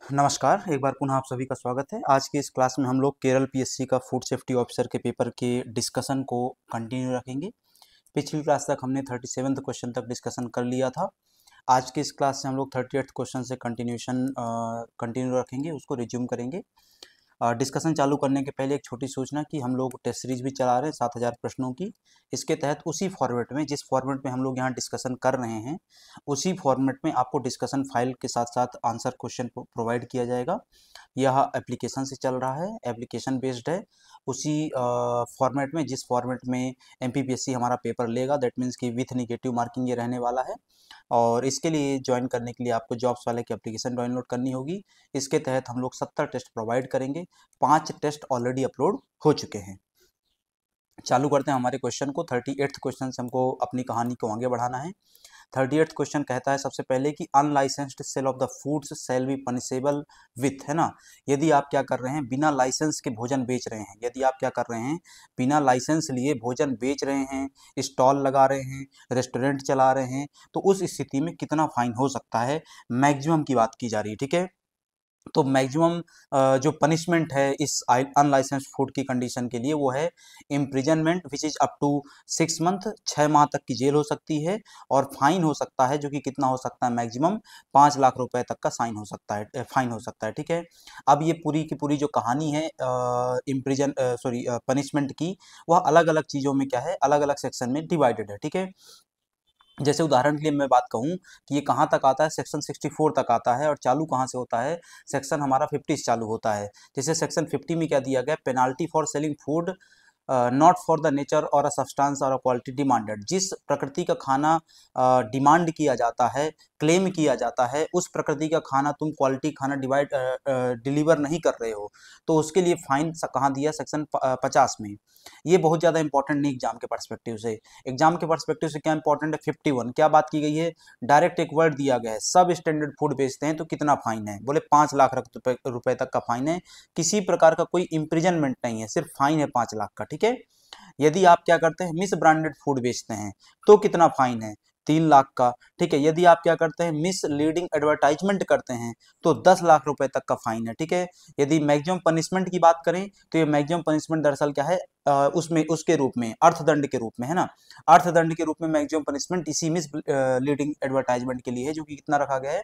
नमस्कार, एक बार पुनः आप सभी का स्वागत है। आज की इस क्लास में हम लोग केरल पीएससी का फूड सेफ्टी ऑफिसर के पेपर के डिस्कशन को कंटिन्यू रखेंगे। पिछली क्लास तक हमने 37th क्वेश्चन तक डिस्कशन कर लिया था। आज की इस क्लास से हम लोग 38th क्वेश्चन से कंटिन्यू रखेंगे, उसको रिज्यूम करेंगे। डिस्कशन चालू करने के पहले एक छोटी सूचना कि हम लोग टेस्ट सीरीज भी चला रहे हैं 7000 प्रश्नों की। इसके तहत उसी फॉर्मेट में, जिस फॉर्मेट में हम लोग यहाँ डिस्कशन कर रहे हैं, उसी फॉर्मेट में आपको डिस्कशन फाइल के साथ साथ आंसर क्वेश्चन प्रोवाइड किया जाएगा। यह एप्लीकेशन से चल रहा है, एप्लीकेशन बेस्ड है। उसी फॉर्मेट में, जिस फॉर्मेट में एमपीपीएससी हमारा पेपर लेगा, दैट मीन्स कि विथ निगेटिव मार्किंग ये रहने वाला है। और इसके लिए ज्वाइन करने के लिए आपको जॉब्स वाले की एप्लीकेशन डाउनलोड करनी होगी। इसके तहत हम लोग 70 टेस्ट प्रोवाइड करेंगे। 5 टेस्ट ऑलरेडी अपलोड हो चुके हैं। चालू करते हैं हमारे क्वेश्चन को। 38th क्वेश्चन से हमको अपनी कहानी को आगे बढ़ाना है। 38th क्वेश्चन कहता है सबसे पहले कि unlicensed sale of the foods shall be punishable with, है ना। यदि आप क्या कर रहे हैं, बिना लाइसेंस के भोजन बेच रहे हैं, यदि आप क्या कर रहे हैं, बिना लाइसेंस लिए भोजन बेच रहे हैं, स्टॉल लगा रहे हैं, रेस्टोरेंट चला रहे हैं, तो उस स्थिति में कितना फाइन हो सकता है, मैक्सिमम की बात की जा रही है। ठीक है, तो मैक्सिमम जो पनिशमेंट है इस अनलाइसेंस्ड फूड की कंडीशन के लिए वो है imprisonment which is up to 6 month, 6 माह तक की जेल हो सकती है। और फाइन हो सकता है, जो कि कितना हो सकता है, मैक्सिमम 5 लाख रुपए तक का साइन हो सकता है, फाइन हो सकता है। ठीक है, अब ये पूरी की पूरी जो कहानी है पनिशमेंट की, वह अलग अलग चीज़ों में क्या है, अलग अलग सेक्शन में डिवाइडेड है। ठीक है, जैसे उदाहरण के लिए मैं बात कहूँ कि ये कहाँ तक आता है, सेक्शन 64 तक आता है। और चालू कहाँ से होता है, सेक्शन हमारा 50 से चालू होता है। जैसे सेक्शन 50 में क्या दिया गया, penalty for selling food not for the nature और अ सब्सटेंस और अ क्वालिटी डिमांडेड। जिस प्रकृति का खाना डिमांड किया जाता है, क्लेम किया जाता है, उस प्रकृति का खाना तुम क्वालिटी खाना डिलीवर नहीं कर रहे हो, तो उसके लिए फाइन कहाँ दिया, सेक्शन 50 में। ये बहुत ज़्यादा इंपॉर्टेंट नहीं एग्जाम के पर्सपेक्टिव से। एग्जाम के पर्सपेक्टिव से क्या इंपॉर्टेंट है, 51 क्या बात की गई है, डायरेक्ट एक वर्ड दिया गया है, सब स्टैंडर्ड फूड बेचते हैं तो कितना फाइन है, बोले 5 लाख रुपए तक का फाइन है। किसी प्रकार का कोई इम्प्रिजनमेंट नहीं है, सिर्फ फाइन है 5 लाख का। ठीक है, यदि आप क्या करते हैं, मिस ब्रांडेड फूड बेचते हैं तो कितना फाइन है, 3 लाख का। ठीक है, यदि आप क्या करते हैं, मिस लीडिंग एडवर्टाइजमेंट करते हैं तो 10 लाख रुपए तक का फाइन है। ठीक है, यदि मैक्सिमम पनिशमेंट की बात करें तो ये मैक्सिमम पनिशमेंट दरअसल क्या है, उसमें उसके रूप में अर्थदंड के रूप में, है ना। अर्थदंड के रूप में मैक्सिमम पनिशमेंट इसी मिस लीडिंग एडवर्टाइजमेंट के लिए है, जो कि कितना रखा गया है,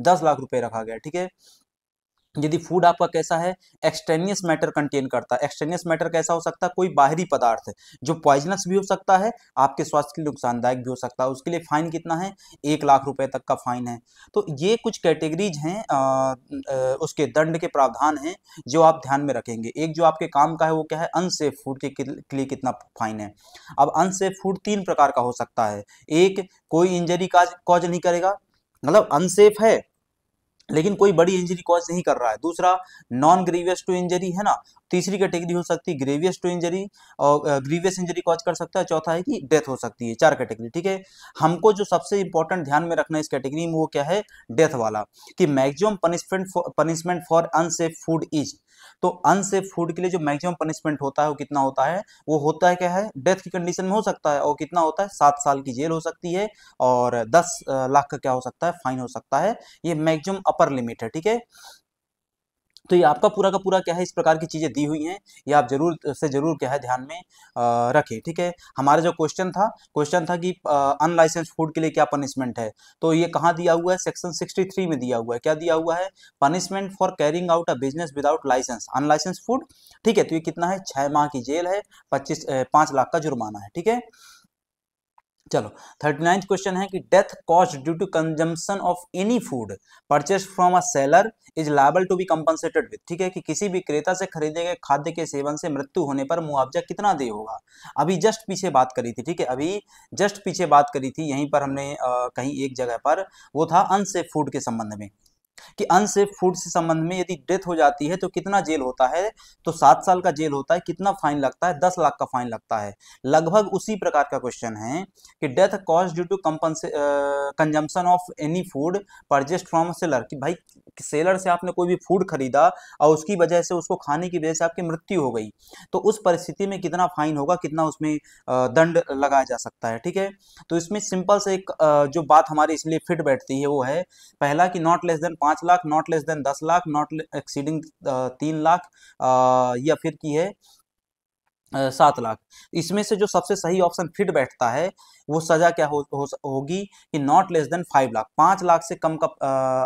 10 लाख रुपए रखा गया है। ठीक है, यदि फूड आपका कैसा है, एक्सटेनियस मैटर कंटेन करता है। एक्सटेनियस मैटर कैसा हो सकता है, कोई बाहरी पदार्थ जो पॉइजनस भी हो सकता है, आपके स्वास्थ्य के लिए नुकसानदायक भी हो सकता है, उसके लिए फाइन कितना है, 1 लाख रुपए तक का फाइन है। तो ये कुछ कैटेगरीज हैं, उसके दंड के प्रावधान हैं जो आप ध्यान में रखेंगे। एक जो आपके काम का है वो क्या है, अनसेफ फूड के लिए कितना फाइन है। अब अनसेफ फूड 3 प्रकार का हो सकता है। एक, कोई इंजरी कॉज नहीं करेगा, मतलब अनसेफ है लेकिन कोई बड़ी इंजरी कॉज नहीं कर रहा है। दूसरा, नॉन ग्रीवियस टू इंजरी, है ना। तीसरी कैटेगरी हो सकती है ग्रेवियस टू इंजरी, और ग्रीवियस इंजरी कॉज कर सकता है। चौथा है कि डेथ हो सकती है। 4 कैटेगरी। ठीक है, हमको जो सबसे इंपॉर्टेंट ध्यान में रखना है इस कैटेगरी में वो क्या है, डेथ वाला, कि maximum punishment for unsafe food is. तो अनसेफ फूड के लिए जो मैक्सिमम पनिशमेंट होता है वो कितना होता है, वो होता है क्या है, डेथ की कंडीशन में हो सकता है। और कितना होता है, 7 साल की जेल हो सकती है और 10 लाख का क्या हो सकता है, फाइन हो सकता है। ये मैक्सिमम अपर लिमिट है। ठीक है, तो ये आपका पूरा का पूरा क्या है, इस प्रकार की चीजें दी हुई हैं, ये आप जरूर क्या है ध्यान में रखें। ठीक है, हमारा जो क्वेश्चन था कि अनलाइसेंस फूड के लिए क्या पनिशमेंट है, तो ये कहाँ दिया हुआ है, सेक्शन 63 में दिया हुआ है। क्या दिया हुआ है, punishment for carrying out a business without licence unlicense food. ठीक है, तो ये कितना है, 6 माह की जेल है, 5 लाख का जुर्माना है। ठीक है, चलो 39th क्वेश्चन है कि death cause due to consumption of any food purchase from a seller is liable to be compensated with. ठीक है, कि किसी विक्रेता से खरीदे गए खाद्य के सेवन से मृत्यु होने पर मुआवजा कितना दे होगा। अभी जस्ट पीछे बात करी थी। ठीक है, अभी जस्ट पीछे बात करी थी, यहीं पर हमने कहीं एक जगह पर, वो था अनसेफ फूड के संबंध में, कि अनसेफ फूड से संबंध में यदि डेथ हो जाती है तो कितना जेल होता है, तो 7 साल का जेल होता है। कितना फाइन लगता है, 10 लाख का फाइन लगता है। लगभग उसी प्रकार का क्वेश्चन है कि death cause due to consumption of any food purchased from seller, कि भाई सेलर से आपने कोई भी फूड खरीदा और उसकी वजह से, उसको खाने की वजह से आपकी मृत्यु हो गई, तो उस परिस्थिति में कितना फाइन होगा, कितना उसमें दंड लगाया जा सकता है, ठीक है। तो इसमें सिंपल से एक जो बात हमारी इसलिए फिट बैठती है वो है, पहला कि not less than 5 lakh, not less then 10 lakh, not exceeding 3 lakh, या फिर की है 7 लाख। इसमें से जो सबसे सही ऑप्शन फिट बैठता है वो सजा क्या होगी कि not less than 5 lakh, 5 lakh से कम का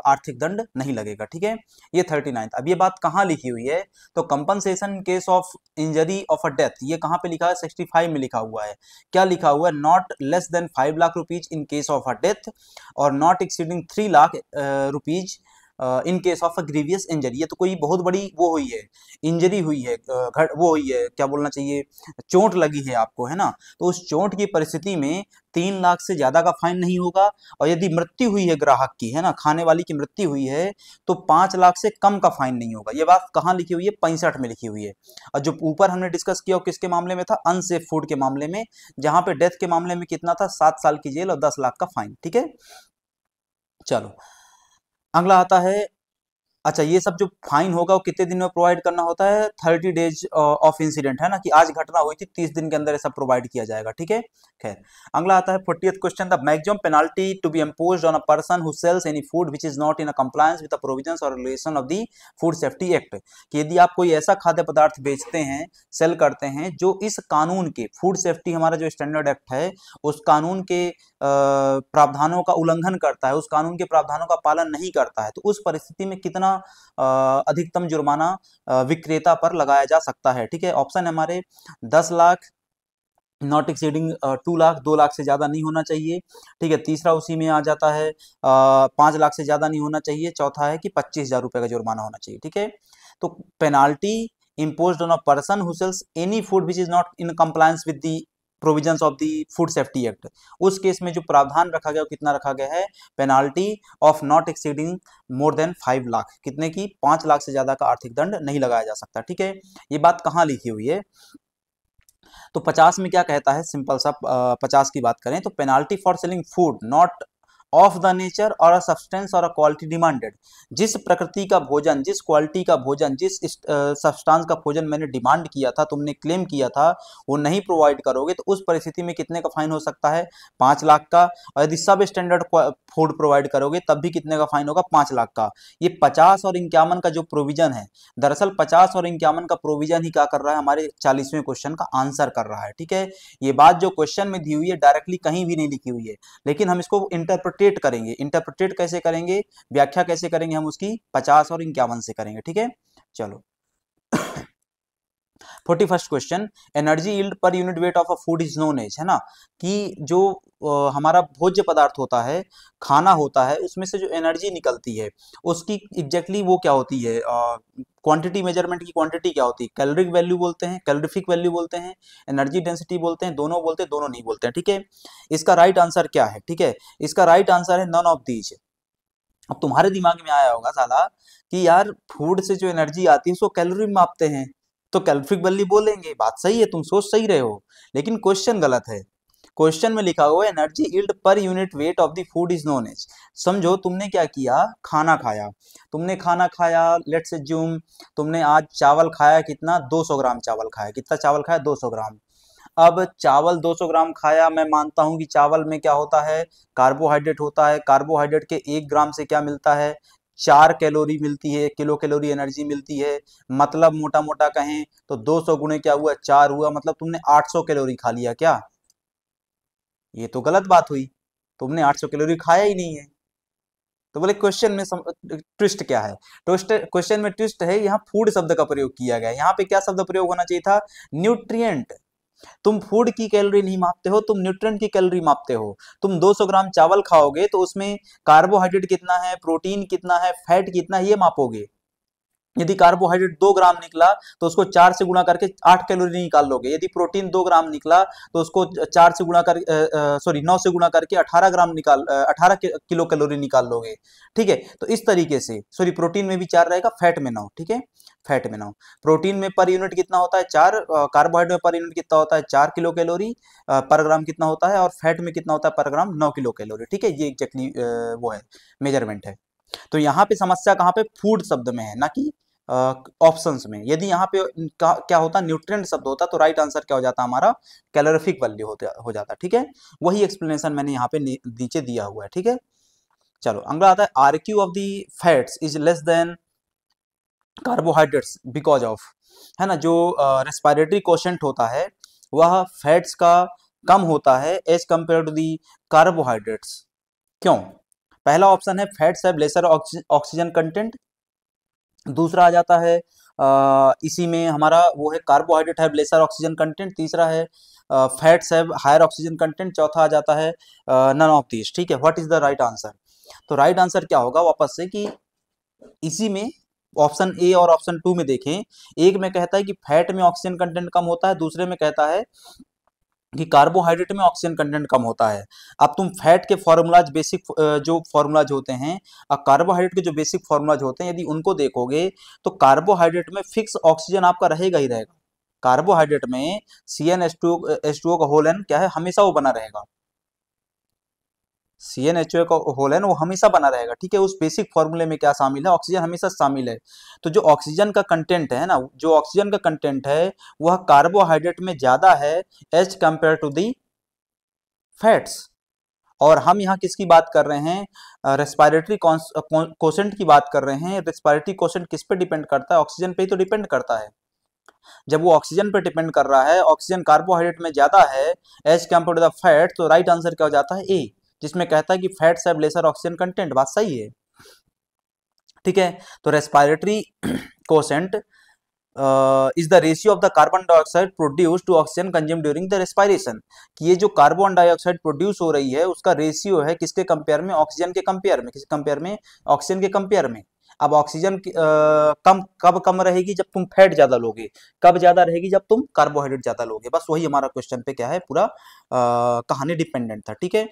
आर्थिक दंड नहीं लगेगा, ठीक है। ये 39। अब ये बात कहाँ लिखी हुई है, तो compensation in case of injury of a death, ये कहाँ पे लिखा है, 65 में लिखा हुआ है। क्या लिखा हुआ है, not less than 5 lakh rupees in case of a death, और not exceeding 3 lakh rupees in case of a grievous injury. ये तो कोई बहुत बड़ी वो हुई है, इंजरी हुई है, वो हुई है, क्या बोलना चाहिए, चोट लगी है आपको, है ना। तो उस चोट की परिस्थिति में 3 लाख से ज्यादा का फाइन नहीं होगा, और यदि मृत्यु हुई है ग्राहक की, है ना, खाने वाली की मृत्यु हुई है, तो 5 लाख से कम का फाइन नहीं होगा। ये बात कहाँ लिखी हुई है, 65 में लिखी हुई है। और जो ऊपर हमने डिस्कस किया वो किसके मामले में था, अनसेफ फूड के मामले में, जहां पे डेथ के मामले में कितना था, 7 साल की जेल और 10 लाख का फाइन, ठीक है। चलो अगला आता है, अच्छा ये सब जो फाइन होगा वो कितने दिन में प्रोवाइड करना होता है, 30 डेज ऑफ इंसिडेंट, है ना, कि आज घटना हुई थी, 30 दिन के अंदर ये सब प्रोवाइड किया जाएगा, ठीक है। खैर अगला आता है 40th question, the maximum penalty to be imposed on a person who sells any food which is not in compliance with the provisions और regulation of the food safety act, कि यदि आप कोई ऐसा खाद्य पदार्थ बेचते हैं, सेल करते हैं, जो इस कानून के, फूड सेफ्टी हमारा जो स्टैंडर्ड एक्ट है उस कानून के प्रावधानों का उल्लंघन करता है, उस कानून के प्रावधानों का पालन नहीं करता है, तो उस परिस्थिति में कितना अधिकतम जुर्माना विक्रेता पर लगाया जा सकता है, ठीक है। ऑप्शन है हमारे 10 लाख, नॉट एक्सीडिंग 2 लाख, 2 लाख से ज्यादा नहीं होना चाहिए, ठीक है। तीसरा उसी में आ जाता है 5 लाख से ज्यादा नहीं होना चाहिए। चौथा है कि 25,000 रुपए का जुर्माना होना चाहिए, ठीक है। तो penalty imposed on a person who sells any food which is not in compliance with the provisions of the food safety act, उस केस में जो प्रावधान रखा गया वो कितना रखा गया है, penalty of not exceeding more than 5 lakh, कितने की, 5 लाख से ज्यादा का आर्थिक दंड नहीं लगाया जा सकता, ठीक है। ये बात कहाँ लिखी हुई है, तो 50 में क्या कहता है, सिंपल सा 50 की बात करें तो, penalty for selling food not of the nature और अ सब्सटेंस और अ क्वालिटी डिमांडेड, जिस प्रकृति का भोजन, जिस क्वालिटी का भोजन, जिस सब्सटेंस का भोजन मैंने डिमांड किया था, तुमने क्लेम किया था, वो नहीं प्रोवाइड करोगे, तो उस परिस्थिति में कितने का फाइन हो सकता है, 5 लाख का। और यदि सब स्टैंडर्ड फूड प्रोवाइड करोगे तब भी कितने का फाइन होगा, 5 लाख का। ये 50 और 51 का जो प्रोविजन है, दरअसल 50 और 51 का प्रोविजन ही क्या कर रहा है, हमारे 40वें क्वेश्चन का आंसर कर रहा है, ठीक है। ये बात जो क्वेश्चन में दी हुई है डायरेक्टली कहीं भी नहीं लिखी हुई है, लेकिन हम इसको इंटरप्रिटेट करेंगे। इंटरप्रिटेट कैसे करेंगे, व्याख्या कैसे करेंगे, हम उसकी 50 और 51 से करेंगे, ठीक है। चलो 41st question, energy yield per unit weight of a food is known as, है ना, कि जो हमारा भोज्य पदार्थ होता है, खाना होता है, उसमें से जो एनर्जी निकलती है उसकी एग्जैक्टली वो क्या होती है, क्वांटिटी, मेजरमेंट की क्वांटिटी क्या होती है, कैलोरिक वैल्यू बोलते हैं, कैलोरीफिक वैल्यू बोलते हैं, एनर्जी डेंसिटी बोलते हैं, दोनों बोलते हैं, दोनों नहीं बोलते हैं, ठीक है। इसका राइट आंसर क्या है, ठीक है, इसका राइट आंसर है नन ऑफ दीज। अब तुम्हारे दिमाग में आया होगा साला कि यार फूड से जो एनर्जी आती है उसको कैलोरी में मापते हैं, तो कैलोरीफिक वैल्यू बोलेंगे, बात सही है, तुम सोच सही रहे हो, लेकिन क्वेश्चन गलत है। क्वेश्चन में लिखा हुआ है energy yield per unit weight of the food is known as. समझो तुमने क्या किया, खाना खाया, तुमने खाना खाया, लेट्स अज्यूम तुमने आज चावल खाया, कितना, 200 ग्राम चावल खाया, कितना चावल खाया, 200 ग्राम। अब चावल 200 ग्राम खाया, मैं मानता हूं कि चावल में क्या होता है, कार्बोहाइड्रेट होता है, कार्बोहाइड्रेट के 1 ग्राम से क्या मिलता है, 4 कैलोरी मिलती है, किलो कैलोरी एनर्जी मिलती है, मतलब मोटा मोटा कहें तो 200 गुणे क्या हुआ, 4 हुआ, मतलब तुमने 800 कैलोरी खा लिया क्या, ये तो गलत बात हुई, तुमने 800 कैलोरी खाया ही नहीं है। तो बोले क्वेश्चन में ट्विस्ट क्या है, ट्विस्ट, क्वेश्चन में ट्विस्ट है, यहाँ फूड शब्द का प्रयोग किया गया है, यहाँ पे क्या शब्द प्रयोग होना चाहिए था, न्यूट्रिएंट। तुम फूड की कैलोरी नहीं मापते हो, तुम न्यूट्रिएंट की कैलोरी मापते हो। तुम 200 ग्राम चावल खाओगे तो उसमें कार्बोहाइड्रेट कितना है, प्रोटीन कितना है, फैट कितना है, ये मापोगे। यदि कार्बोहाइड्रेट 2 ग्राम निकला तो उसको 4 से गुणा करके 8 कैलोरी निकाल लोगे, यदि प्रोटीन 2 ग्राम निकला तो उसको 4 से गुणा कर सॉरी 9 से गुणा करके 18 ग्राम निकाल 18 किलो कैलोरी निकाल लोगे, ठीक है। तो इस तरीके से, सॉरी प्रोटीन में भी 4 रहेगा, फैट में 9, ठीक है, फैट में 9। प्रोटीन में पर यूनिट कितना होता है, 4, कार्बोहाइड्रेट में पर यूनिट कितना होता है, 4 किलो कैलोरी पर ग्राम कितना होता है, और फैट में कितना होता है पर ग्राम, 9 किलो कैलोरी, ठीक है। ये एग्जैक्टली वो है, मेजरमेंट है। तो यहाँ पे समस्या कहाँ पे फूड शब्द में है, ना कि ऑप्शंस में। यदि यहाँ पे क्या होता न्यूट्रिएंट शब्द होता तो राइट आंसर क्या हो जाता हमारा, कैलोरीफिक वैल्यू हो जाता। ठीक है, वही एक्सप्लेनेशन मैंने यहाँ पे नीचे दिया हुआ है। ठीक है, चलो अगला आता है RQ of the fats is less than carbohydrates because of, है ना, जो रेस्पिरेटरी कोशेंट होता है वह फैट्स का कम होता है as compare to the carbohydrates. क्यों? पहला ऑप्शन है fats have lesser oxygen content, दूसरा आ जाता है इसी में हमारा वो है carbohydrate have lesser oxygen content, तीसरा है fats have higher oxygen content, चौथा आ जाता है नन ऑफ दिस। ठीक है, what is the right answer? तो राइट आंसर क्या होगा वापस से कि इसी में ऑप्शन ए और ऑप्शन 2 में देखें, एक में कहता है कि फैट में ऑक्सीजन कंटेंट कम होता है, दूसरे में कहता है कि कार्बोहाइड्रेट में ऑक्सीजन कंटेंट कम होता है। अब तुम फैट के फॉर्मूलाज बेसिक जो फॉर्मूलाज होते हैं और कार्बोहाइड्रेट के जो बेसिक फॉर्मूलाज होते हैं, यदि उनको देखोगे तो कार्बोहाइड्रेट में फिक्स ऑक्सीजन आपका रहेगा ही रहेगा। कार्बोहाइड्रेट में CnH2O का होल एन क्या है, हमेशा वो बना रहेगा। CnHO का होल है ना, वो हमेशा बना रहेगा। ठीक है, उस बेसिक फॉर्मूले में क्या शामिल है, ऑक्सीजन हमेशा शामिल है। तो जो ऑक्सीजन का कंटेंट है ना, जो ऑक्सीजन का कंटेंट है वह कार्बोहाइड्रेट में ज्यादा है as compare to the fats. और हम यहाँ किसकी बात कर रहे हैं, रेस्पिरेटरी कोशेंट की बात कर रहे हैं। रेस्पिरेटरी कोशेंट किस पे डिपेंड करता है, ऑक्सीजन पे ही तो डिपेंड करता है। जब वो ऑक्सीजन पे डिपेंड कर रहा है, ऑक्सीजन कार्बोहाइड्रेट में ज्यादा है as compare to the fat, तो राइट आंसर क्या हो जाता है ए, जिसमें कहता है कि fats have lesser oxygen content. बात सही है। ठीक है, तो respiratory quotient is the ratio of the carbon dioxide produce to oxygen consume during the respiration, कि ये जो कार्बन डाइऑक्साइड प्रोड्यूस हो रही है उसका रेशियो है किसके कंपेयर में, ऑक्सीजन के कंपेयर में। किसके कंपेयर में, ऑक्सीजन के कंपेयर में। अब ऑक्सीजन कम कब कम रहेगी, जब तुम फैट ज्यादा लोगे। कब ज्यादा रहेगी, जब तुम कार्बोहाइड्रेट ज्यादा लोगे। बस वही हमारा क्वेश्चन पे क्या है, पूरा कहानी डिपेंडेंट था। ठीक है,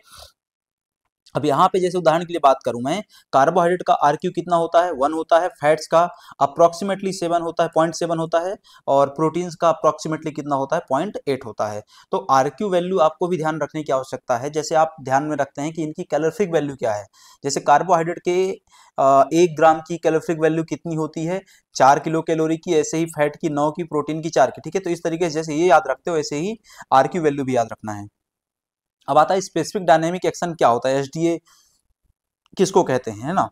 अब यहाँ पे जैसे उदाहरण के लिए बात करूं मैं, कार्बोहाइड्रेट का आरक्यू कितना होता है, 1 होता है, फैट्स का अप्रोक्सीमेटली 7 होता है, 0.7 होता है, और प्रोटीन्स का अप्रोक्सीमेटली कितना होता है, 0.8 होता है। तो आरक्यू वैल्यू आपको भी ध्यान रखने की आवश्यकता है। जैसे आप ध्यान में रखते हैं कि इनकी कैलोरीफिक वैल्यू क्या है। जैसे कार्बोहाइड्रेट के 1 ग्राम की कैलोरीफिक वैल्यू कितनी होती है, 4 किलो कैलोरी की, ऐसे ही फैट की 9 की, प्रोटीन की 4 की। ठीक है, तो इस तरीके से जैसे ये याद रखते हो ऐसे ही आरक्यू वैल्यू भी याद रखना है। अब आता है स्पेसिफिक डायनेमिक एक्शन क्या होता है, एसडीए किसको कहते हैं, है ना।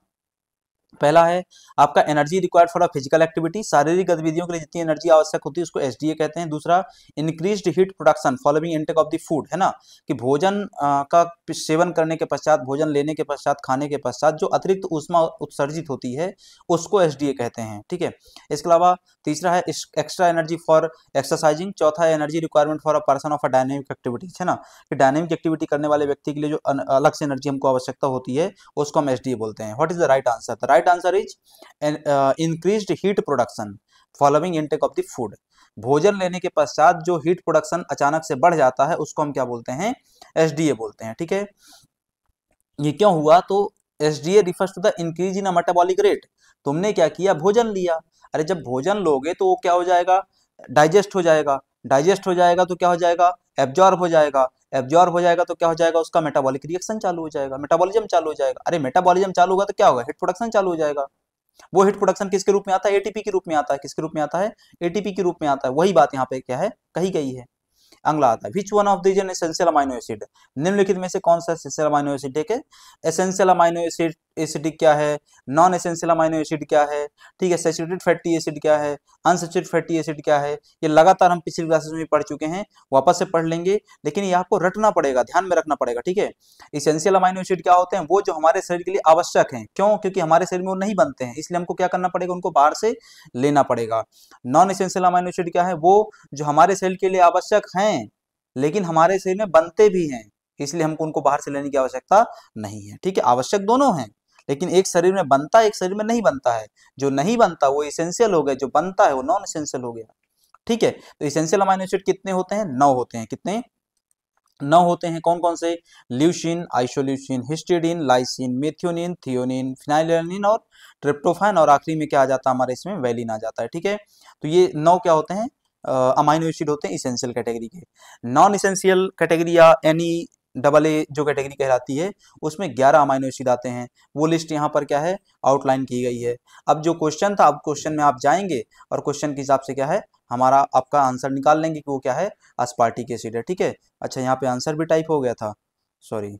पहला है आपका energy required for a physical activity, शारीरिक गतिविधियों के लिए जितनी एनर्जी आवश्यक होती है उसको एसडीए कहते हैं। दूसरा increased heat production following intake of the food, है ना, कि भोजन का सेवन करने के पश्चात, भोजन लेने के पश्चात, खाने के पश्चात जो अतिरिक्त ऊष्मा उत्सर्जित होती है उसको एसडीए कहते हैं। ठीक है, इसके अलावा तीसरा है एक्स्ट्रा एनर्जी फॉर एक्सरसाइजिंग, चौथा है energy requirement for a person of a dynamic activities, है ना, कि डायनेमिक एक्टिविटी करने वाले व्यक्ति के लिए जो अलग से एनर्जी हमको आवश्यकता होती है उसको हम एसडीए बोलते हैं। What is the right answer? The right answer is increased heat production following intake of the food. भोजन लेने के पश्चात जो हीट प्रोडक्शन अचानक से बढ़ जाता है उसको हम क्या बोलते हैं, एसडीए बोलते हैं। ठीक है, ये क्यों हुआ, तो SDA refers to the increase in a metabolic rate. तुमने क्या किया, भोजन लिया, अरे जब भोजन लोगे तो वो क्या हो जाएगा, डाइजेस्ट हो जाएगा। डाइजेस्ट हो जाएगा तो क्या हो जाएगा, एब्जॉर्ब हो जाएगा। एब्जॉर्ब हो जाएगा तो क्या हो जाएगा, उसका मेटाबॉलिक रिएक्शन चालू हो जाएगा, मेटाबॉलिज्म चालू हो जाएगा। अरे मेटाबॉलिज्म चालू होगा तो क्या होगा, हीट प्रोडक्शन चालू हो जाएगा। वो हीट प्रोडक्शन किसके रूप में आता है, एटीपी के रूप में आता है। किसके रूप में आता है, एटीपी के रूप में आता है। वही बात यहाँ पे क्या है, कही गई है। अगला आता है which one of these an essential amino acid, निम्नलिखित में से कौन सा एसेंशियल अमाइनो एसिड है। एसेंशियल अमाइनो एसिड क्या है, नॉन एसेंशियल अमाइनो एसिड क्या है, ठीक है, सैचुरेटेड फैटी एसिड क्या है, अनसैचुरेटेड फैटी एसिड क्या है। ये लगातार हम पिछली क्लासेस में पढ़ चुके हैं, वापस से पढ़ लेंगे, लेकिन ये आपको रटना पड़ेगा, ध्यान में रखना पड़ेगा। ठीक है, एसेंशियल अमाइनो एसिड क्या होते हैं, वो जो हमारे शरीर के लिए आवश्यक हैं। क्यों, क्योंकि हमारे शरीर में वो नहीं बनते हैं, इसलिए हमको क्या करना पड़ेगा, उनको बाहर से लेना पड़ेगा। नॉन एसेंशियल अमाइनो एसिड क्या है, वो जो हमारे शरीर के लिए आवश्यक हैं लेकिन हमारे शरीर में बनते भी हैं, इसलिए हमको उनको बाहर से लेने की आवश्यकता नहीं है। ठीक है, आवश्यक दोनों हैं, लेकिन एक शरीर में बनता है, एक शरीर में नहीं बनता है। जो नहीं बनता वो एसेंशियल हो गया, जो बनता है वो नॉन एसेंशियल हो गया। ठीक है, तो एसेंशियल अमाइनो एसिड कितने होते हैं, 9 होते हैं। कितने, 9 होते हैं। कौन कौन से, leucine, isoleucine, histidine, lysine, methionine, threonine, phenylalanine और ट्रिप्टोफैन, और आखिरी में क्या आ जाता है हमारे इसमें, वैलिन आ जाता है। ठीक है, तो ये 9 क्या होते हैं, अमाइनो एसिड होते हैं इसेंशियल कैटेगरी के। नॉन इसेंशियल कैटेगरी या एनी डबल ए जो कैटेगरी कहलाती है उसमें 11 अमाइनो एसिड आते हैं। वो लिस्ट यहाँ पर क्या है, आउटलाइन की गई है। अब जो क्वेश्चन था, अब क्वेश्चन में आप जाएंगे और क्वेश्चन के हिसाब से क्या है, हमारा आपका आंसर निकाल लेंगे कि वो क्या है, अस्पार्टिक एसिड है। ठीक है, अच्छा यहाँ पे आंसर भी टाइप हो गया था, सॉरी।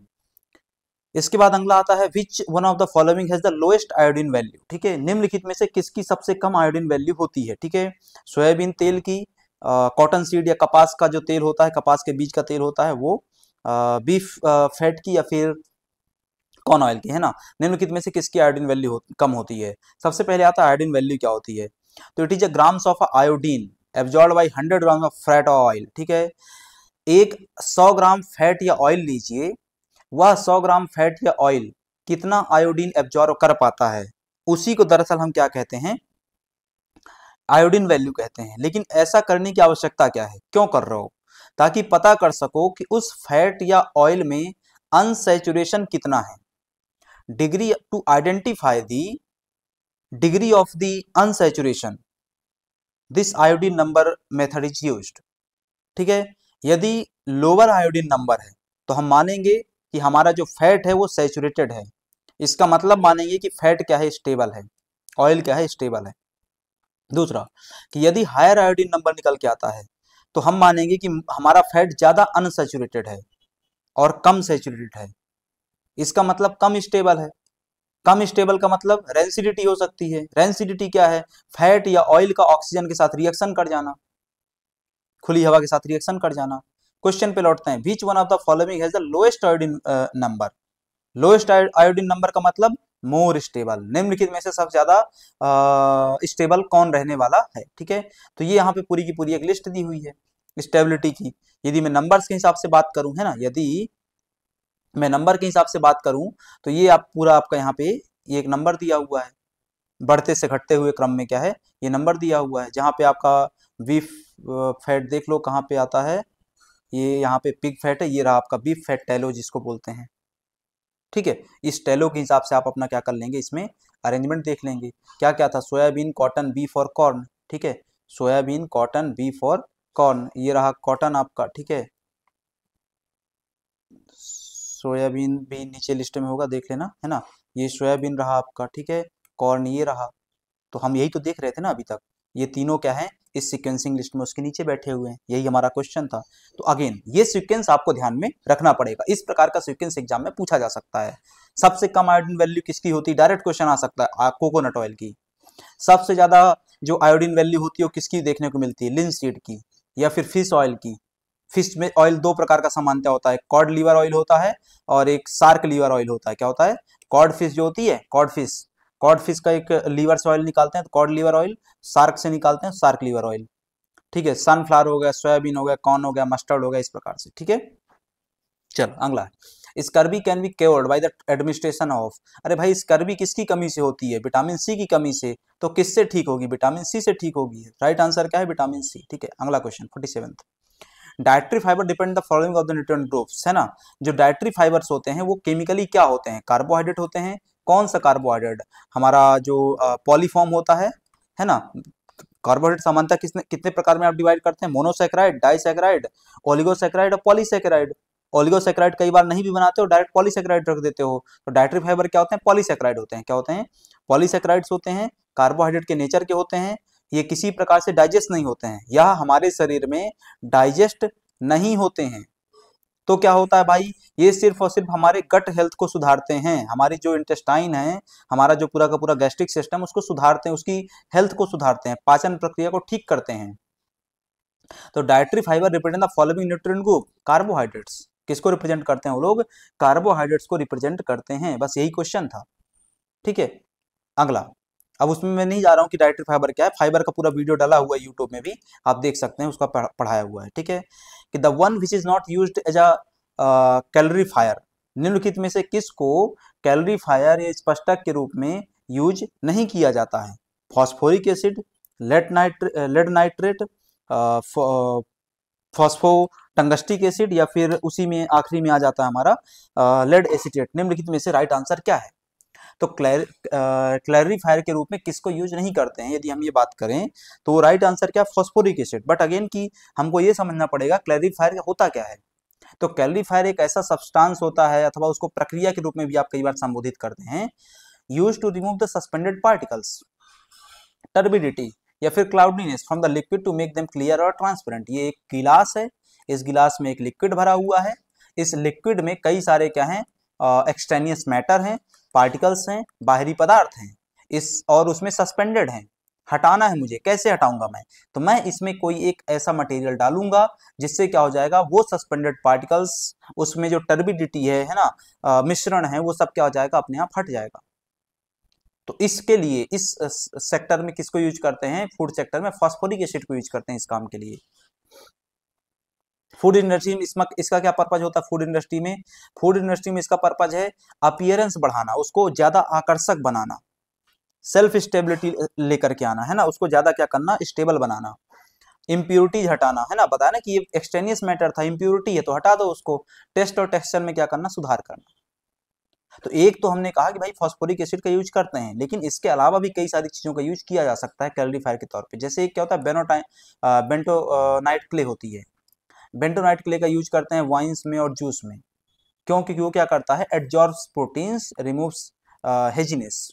इसके बाद अगला आता है which one of the following has the lowest iodine value. ठीक है, निम्नलिखित में से किसकी सबसे कम आयोडीन वैल्यू होती है। ठीक है, सोयाबीन तेल की, कॉटन सीड या कपास का जो तेल होता है, कपास के बीज का तेल होता है वो, बीफ फैट की, या फिर कॉर्न ऑयल की, है ना। निम्नलिखित में से किसकी आयोडीन वैल्यू कम होती है। सबसे पहले आता है आयोडीन वैल्यू क्या होती है, तो it is a grams of iodine absorbed bye 100 gram of fat oil. ठीक है, एक 100 ग्राम फैट या ऑयल लीजिए, वह 100 ग्राम फैट या ऑयल कितना आयोडीन एब्जॉर्ब कर पाता है, उसी को दरअसल हम क्या कहते हैं, आयोडीन वैल्यू कहते हैं। लेकिन ऐसा करने की आवश्यकता क्या है, क्यों कर रहे हो, ताकि पता कर सको कि उस फैट या ऑयल में अनसैचुरेशन कितना है। Degree to identify the degree of the unsaturation, this iodine number method is used. ठीक है, यदि लोअर आयोडीन नंबर है तो हम मानेंगे कि हमारा जो फैट है वो सैचुरेटेड है। इसका मतलब मानेंगे कि फैट क्या है, स्टेबल है, ऑयल क्या है, स्टेबल है। दूसरा कि यदि हायर आयोडीन नंबर निकल के आता है तो हम मानेंगे कि हमारा फैट ज्यादा अनसैचुरेटेड है और कम सैचुरेटेड है। इसका मतलब कम स्टेबल है। कम स्टेबल का मतलब रेंसिडिटी हो सकती है। रेंसिडिटी क्या है, फैट या ऑयल का ऑक्सीजन के साथ रिएक्शन कर जाना, खुली हवा के साथ रिएक्शन कर जाना। क्वेश्चन पे लौटते हैं, which one of the following has the lowest iodine number. Lowest iodine number का मतलब मोर स्टेबल, निम्नलिखित में से सबसे ज्यादा स्टेबल कौन रहने वाला है। ठीक है, तो ये यहाँ पे पूरी की पूरी एक लिस्ट दी हुई है स्टेबिलिटी की। यदि मैं नंबर्स के हिसाब से बात करूं, है ना, यदि मैं नंबर के हिसाब से बात करूं तो ये आप पूरा आपका यहाँ पे ये एक नंबर दिया हुआ है, बढ़ते से घटते हुए क्रम में क्या है, ये नंबर दिया हुआ है। जहाँ पे आपका बीफ फैट देख लो कहाँ पे आता है, ये यहाँ पे पिग फैट है, ये रहा आपका बीफ फैट टैलो जिसको बोलते हैं। ठीक है, इस टैलो के हिसाब से आप अपना क्या कर लेंगे, इसमें अरेंजमेंट देख लेंगे। क्या क्या था, सोयाबीन, कॉटन, बीफ और कॉर्न। ठीक है, सोयाबीन, कॉटन, बीफ और कॉर्न, ये रहा कॉटन आपका। ठीक है, सोयाबीन भी नीचे लिस्ट में होगा, देख लेना, है ना। ये सोयाबीन रहा आपका, ठीक है, कॉर्न ये रहा। तो हम यही तो देख रहे थे ना अभी तक, ये तीनों क्या है, इस सीक्वेंसिंग लिस्ट में उसके नीचे बैठे हुए हैं, यही हमारा क्वेश्चन था। तो अगेन ये सीक्वेंस आपको ध्यान में रखना पड़ेगा, इस प्रकार का सीक्वेंस एग्जाम में पूछा जा सकता है। सबसे कम आयोडीन वैल्यू किसकी होती है, डायरेक्ट क्वेश्चन आ सकता है, कोकोनट ऑयल की। सबसे ज्यादा जो आयोडीन वैल्यू होती है वो किसकी देखने को मिलती है, लिंसीड की या फिर फिश ऑयल की। फिश में ऑयल दो प्रकार का सामान्यतः होता है, कॉड लीवर ऑयल होता है और एक सार्क लीवर ऑयल होता है। क्या होता है, कॉड फिश जो होती है, कॉड फिश का एक लीवर से ऑयल निकालते हैं तो कॉड लीवर ऑयल, सार्क से निकालते हैं सार्क लीवर ऑयल। ठीक है, सनफ्लावर हो गया, सोयाबीन हो गया, कॉर्न हो गया, मस्टर्ड हो गया, इस प्रकार से। ठीक है, चलो अगला है, scurvy can be cured by the administration of. अरे भाई स्कर्वी किसकी कमी से होती है, विटामिन सी की कमी से। तो किससे ठीक होगी, विटामिन सी से ठीक होगी। राइट आंसर क्या है, विटामिन सी। ठीक है, अगला question 47। Dietary fibre depend the following of the nutrient groups, है ना। जो डायट्री फाइबर्स होते हैं वो केमिकली क्या होते हैं, कार्बोहाइड्रेट होते हैं। कौन सा कार्बोहाइड्रेट, हमारा जो पॉलीफॉर्म होता है ना। कार्बोहाइड्रेट सामान्यतः कितने कितने प्रकार में आप डिवाइड करते हैं, मोनोसैकेराइड, डाइसैकेराइड, ओलिगोसैकेराइड और पॉलीसैकेराइड। ओलिगोसैकेराइड कई बार नहीं भी बनाते हो, डायरेक्ट पॉलीसैकेराइड रख देते हो। तो डायट्री फाइबर क्या होते हैं, पॉलीसैकेराइड होते हैं। क्या होते हैं, पॉलीसैकेराइड्स होते हैं, कार्बोहाइड्रेट के नेचर के होते हैं। ये किसी प्रकार से डाइजेस्ट नहीं होते हैं, यह हमारे शरीर में डाइजेस्ट नहीं होते हैं। तो क्या होता है भाई, ये सिर्फ और सिर्फ हमारे गट हेल्थ को सुधारते हैं, हमारी जो इंटेस्टाइन है, हमारा जो पूरा का पूरा गैस्ट्रिक सिस्टम, उसको सुधारते हैं, उसकी हेल्थ को सुधारते हैं, पाचन प्रक्रिया को ठीक करते हैं। तो dietary fibre represent the following nutrient group, carbohydrates. किसको रिप्रेजेंट करते हैं वो लोग, कार्बोहाइड्रेट्स को रिप्रेजेंट करते हैं। बस यही क्वेश्चन था। ठीक है, अगला, अब उसमें मैं नहीं जा रहा हूं कि डायट्री फाइबर क्या है, फाइबर का पूरा वीडियो डाला हुआ है यूट्यूब में भी, आप देख सकते हैं, उसका पढ़ाया हुआ है। ठीक है, कि the one which is not used as a calorifier, निम्नलिखित में से किसको कैलोरीफायर या स्पष्टक के रूप में यूज नहीं किया जाता है। Phosphoric acid, lead nitrate, phosphotungstic acid, या फिर उसी में आखिरी में आ जाता है हमारा लेड एसिटेट। निम्नलिखित में से राइट आंसर क्या है। तो क्लैरिफायर के रूप में किसको यूज नहीं करते हैं, यदि हम ये बात करें तो राइट आंसर क्या, फॉस्फोरिक एसिड। बट अगेन की हमको ये समझना पड़ेगा क्लैरिफायर होता क्या है। तो कैलोरीफायर एक ऐसा सब्सटेंस होता है, अथवा उसको प्रक्रिया के रूप में भी आप कई बार संबोधित करते हैं, use to remove the suspended particles, turbidity या फिर cloudiness from the liquid to make them clear और ट्रांसपेरेंट। ये एक गिलास है, इस गिलास में एक लिक्विड भरा हुआ है, इस लिक्विड में कई सारे क्या हैं, एक्सटेनियस मैटर हैं, पार्टिकल्स हैं, बाहरी पदार्थ हैं, इस और उसमें सस्पेंडेड हैं, हटाना है मुझे, कैसे हटाऊंगा मैं, तो मैं इसमें कोई एक ऐसा मटेरियल डालूंगा जिससे क्या हो जाएगा, वो सस्पेंडेड पार्टिकल्स, उसमें जो टर्बिडिटी है ना, मिश्रण है, वो सब क्या हो जाएगा, अपने आप हट जाएगा। तो इसके लिए इस सेक्टर में किसको यूज करते हैं, फूड सेक्टर में फास्फोरिक एसिड को यूज करते हैं इस काम के लिए। फूड इंडस्ट्री में इसका क्या पर्पज होता है, फूड इंडस्ट्री में, फूड इंडस्ट्री में इसका पर्पज है अपीयरेंस बढ़ाना, उसको ज्यादा आकर्षक बनाना, सेल्फ स्टेबिलिटी लेकर के आना, है ना, उसको ज्यादा क्या करना, स्टेबल बनाना, इम्प्यूरिटीज हटाना, है ना, बताया ना कि ये एक्सटेनियस मैटर था, इम्प्यूरिटी है तो हटा दो उसको, टेस्ट और टेक्सचर में क्या करना, सुधार करना। तो एक तो हमने कहा कि भाई फास्फोरिक एसिड का यूज करते हैं, लेकिन इसके अलावा भी कई सारी चीजों का यूज किया जा सकता है कैलोरीफायर के तौर पे। जैसे एक क्या होता है, बेंटोनाइट क्ले होती है, बेंटोनाइट क्ले का यूज करते हैं वाइन्स में और जूस में, क्योंकि वो क्या करता है, एडजॉर्ब्स प्रोटीन्स, रिमूव्स हेजीनेस,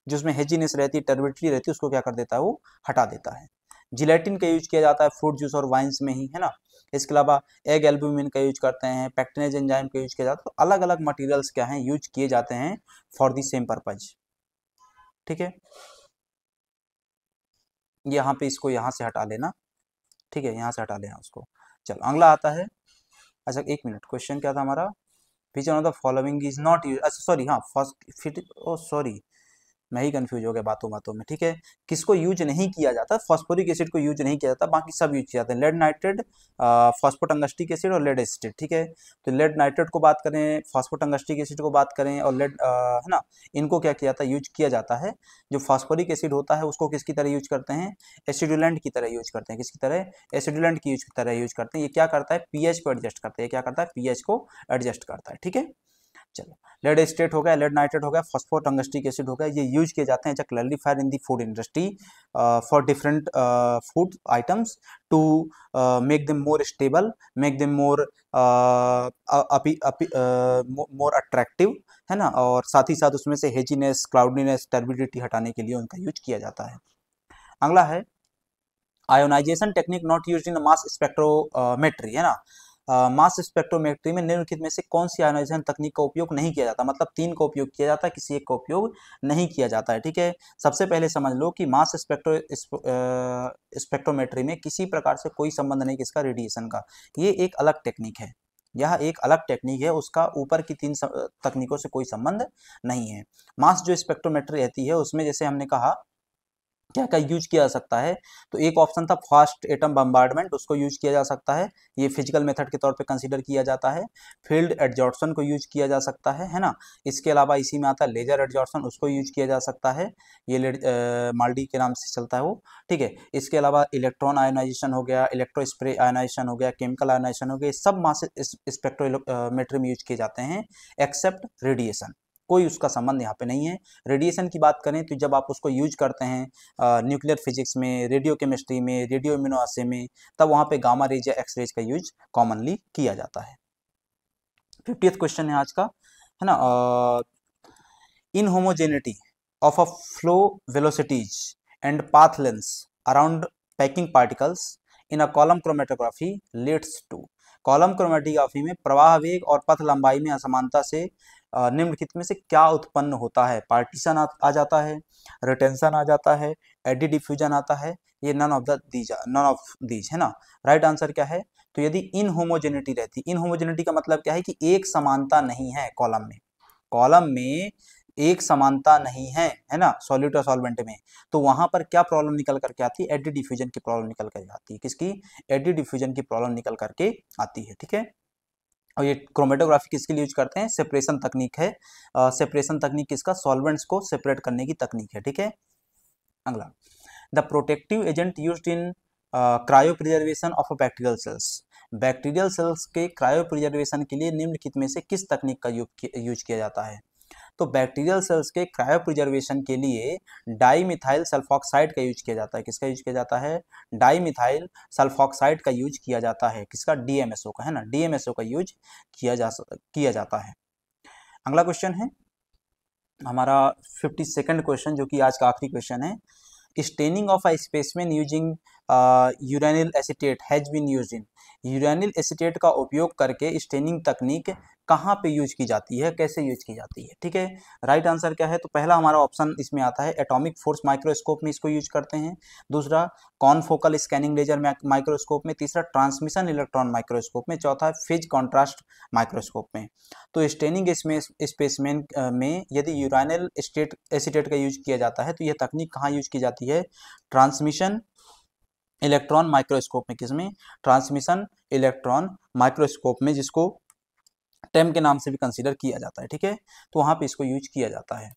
जिसमें हेजीनेस रहती है, टर्बिडिटी रहती है, उसको क्या कर देता है, वो हटा देता है। जिलेटिन का यूज किया जाता है फ्रूट जूस और वाइन्स में ही, है ना। इसके अलावा एग एल्ब्यूमिन का यूज करते हैं, पैक्टिनेज एंजाइम का यूज किया जाता है। तो अलग अलग मटेरियल्स क्या हैं, यूज किए जाते हैं फॉर द सेम पर्पज, ठीक है। यहाँ पे इसको यहाँ से हटा लेना, ठीक है, यहाँ से हटा लेना उसको। चलो अगला आता है, अच्छा एक मिनट, क्वेश्चन क्या था हमारा, which one of the following is not use, अच्छा सॉरी, हाँ फर्स्ट फिट, ओ सॉरी मैं ही कंफ्यूज हो गया बातों बातों में, ठीक है। किसको यूज नहीं किया जाता, फास्फोरिक एसिड को यूज नहीं किया जाता, बाकी सब यूज किया जाता है, लेड नाइट्रेट, फास्फोटंगस्टिक एसिड और लेड एसिड, ठीक है। तो लेड नाइट्रेट को बात करें, फास्फोटंगस्टिक एसिड को बात करें और लेड, है ना, इनको क्या किया जाता है, यूज किया जाता है। जो फास्फोरिक एसिड होता है उसको किसकी तरह यूज करते हैं, एसिडुलेंट की तरह यूज करते हैं, किसकी तरह, एसिडुलेंट की तरह यूज करते हैं। ये क्या करता है, पीएच को एडजस्ट करता है, क्या करता है, पीएच को एडजस्ट करता है, ठीक है। चलो लेड एस्टेट हो गया, लेड नाइट्रेट हो गया, फॉस्फोटंगस्टिक एसिड हो गया, ये यूज किए जाते हैं as a clarifier in the food industry for different food items to make them more stable, make them more more attractive, है ना, और साथ ही साथ उसमें से हेजीनेस, क्लाउडीनेस, टर्बिडिटी हटाने के लिए उनका यूज किया जाता है। अगला है ionization technique not used in mass spectrometry, है ना। मास स्पेक्ट्रोमेट्री में निम्नलिखित में से कौन सी आयोनाइजेशन तकनीक का उपयोग नहीं किया जाता, मतलब तीन का उपयोग किया जाता है, किसी एक का उपयोग नहीं किया जाता है, ठीक है। सबसे पहले समझ लो कि मास स्पेक्ट्रोमेट्री में किसी प्रकार से कोई संबंध नहीं किसका, रेडिएशन का, ये एक अलग टेक्निक है, यह एक अलग टेक्निक है, उसका ऊपर की तीन तकनीकों से कोई संबंध नहीं है। मास जो स्पेक्ट्रोमेट्री रहती है उसमें जैसे हमने कहा क्या क्या यूज किया जा सकता है, तो एक ऑप्शन था फास्ट एटम बम्बार्डमेंट, उसको यूज किया जा सकता है, ये फिजिकल मेथड के तौर पे कंसीडर किया जाता है। फील्ड एडजॉर्प्शन को यूज किया जा सकता है ना। इसके अलावा इसी में आता है लेजर एडजॉर्प्शन, उसको यूज किया जा सकता है, ये माल्डी के नाम से चलता है वो, ठीक है। इसके अलावा इलेक्ट्रॉन आयोनाइजेशन हो गया, इलेक्ट्रो स्प्रे आयोनाइजेशन हो गया, केमिकल आयोनाइजेशन हो गया, सब मास स्पेक्ट्रोमेट्री में यूज किए जाते हैं एक्सेप्ट रेडिएशन, कोई उसका संबंध यहाँ पे नहीं है। रेडिएशन की बात करें तो जब आप उसको यूज करते हैं न्यूक्लियर फिजिक्स में, रेडियो केमिस्ट्री में, रेडियो इम्यूनोअसे में, तब वहाँ पे गामा रेज या एक्स रेज का यूज कॉमनली किया जाता है। 50th क्वेश्चन है आज का, है ना। Inhomogeneity of a flow velocities and path lengths around packing particles in a column chromatography leads to, column chromatography में प्रवाह वेग और पथ लंबाई में असमानता से निम्नलिखित में से क्या उत्पन्न होता है, पार्टीशन आ जाता है, रिटेंशन आ जाता है, एडी डिफ्यूजन आता है, ये नन ऑफ दीज, है ना। राइट आंसर क्या है, तो यदि इनहोमोजेनिटी रहती, इनहोमोजेनिटी का मतलब क्या है कि एक समानता नहीं है कॉलम में, कॉलम में एक समानता नहीं है ना, सॉल्यूट और सॉल्वेंट में, तो वहां पर क्या प्रॉब्लम निकल करके आती है, एडी डिफ्यूजन की प्रॉब्लम निकल कर आती है, किसकी, एडी डिफ्यूजन की प्रॉब्लम निकल करके आती है, ठीक है। और ये क्रोमेटोग्राफी किसके लिए यूज करते हैं, सेपरेशन तकनीक है, सेपरेशन तकनीक किसका, सॉल्वेंट्स को सेपरेट करने की तकनीक है, ठीक है। अगला, the protective agent used in cryo preservation of bacterial cells, bacterial cells के क्रायो प्रिजर्वेशन के लिए निम्नलिखित में से किस तकनीक का यूज किया जाता है, तो बैक्टीरियल सेल्स के क्रायो प्रिजर्वेशन के लिए डाई मिथाइल सल्फॉक्साइड का यूज किया जाता है। किसका यूज किया जाता है? डाई मिथाइल सल्फॉक्साइड का यूज किया जाता है। किसका? डीएमएसओ का, है ना, डीएमएसओ का यूज किया जाता है। अगला क्वेश्चन है हमारा 52nd क्वेश्चन, जो कि आज का आखिरी क्वेश्चन है। Staining of a specimen using uranyl acetate has been used in. Uranyl acetate का उपयोग करके स्टेनिंग तकनीक कहाँ पे यूज की जाती है, कैसे यूज की जाती है? ठीक है, राइट आंसर क्या है? तो पहला हमारा ऑप्शन इसमें आता है एटॉमिक फोर्स माइक्रोस्कोप में इसको यूज करते हैं। दूसरा कॉनफोकल स्कैनिंग लेजर माइक्रोस्कोप में। तीसरा ट्रांसमिशन इलेक्ट्रॉन माइक्रोस्कोप में। चौथा फेज कॉन्ट्रास्ट माइक्रोस्कोप में। तो स्टेनिंग स्पेसिमेन में यदि यूरानिल एसीटेट का यूज किया जाता है तो यह तकनीक कहाँ यूज की जाती है? ट्रांसमिशन इलेक्ट्रॉन माइक्रोस्कोप में। किसमें? ट्रांसमिशन इलेक्ट्रॉन माइक्रोस्कोप में, जिसको टेम के नाम से भी कंसीडर किया जाता है। ठीक है, तो वहां पे इसको यूज किया जाता है।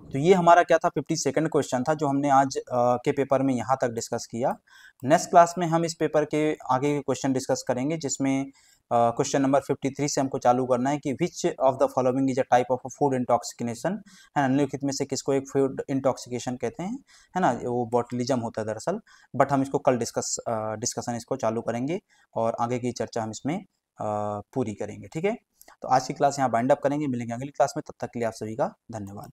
तो ये हमारा क्या था? 52nd क्वेश्चन था जो हमने आज के पेपर में यहाँ तक डिस्कस किया। नेक्स्ट क्लास में हम इस पेपर के आगे के क्वेश्चन डिस्कस करेंगे, जिसमें क्वेश्चन नंबर 53 से हमको चालू करना है कि which of the following is a type of food intoxication, है ना, निम्नलिखित में से किसको एक फूड इंटॉक्सिकेशन कहते हैं, है ना, वो बॉटुलिज्म होता है दरअसल। बट हम इसको कल डिस्कशन इसको चालू करेंगे और आगे की चर्चा हम इसमें पूरी करेंगे। ठीक है, तो आज की क्लास यहाँ बाइंड अप करेंगे, मिलेंगे अगली क्लास में, तब तक के लिए आप सभी का धन्यवाद।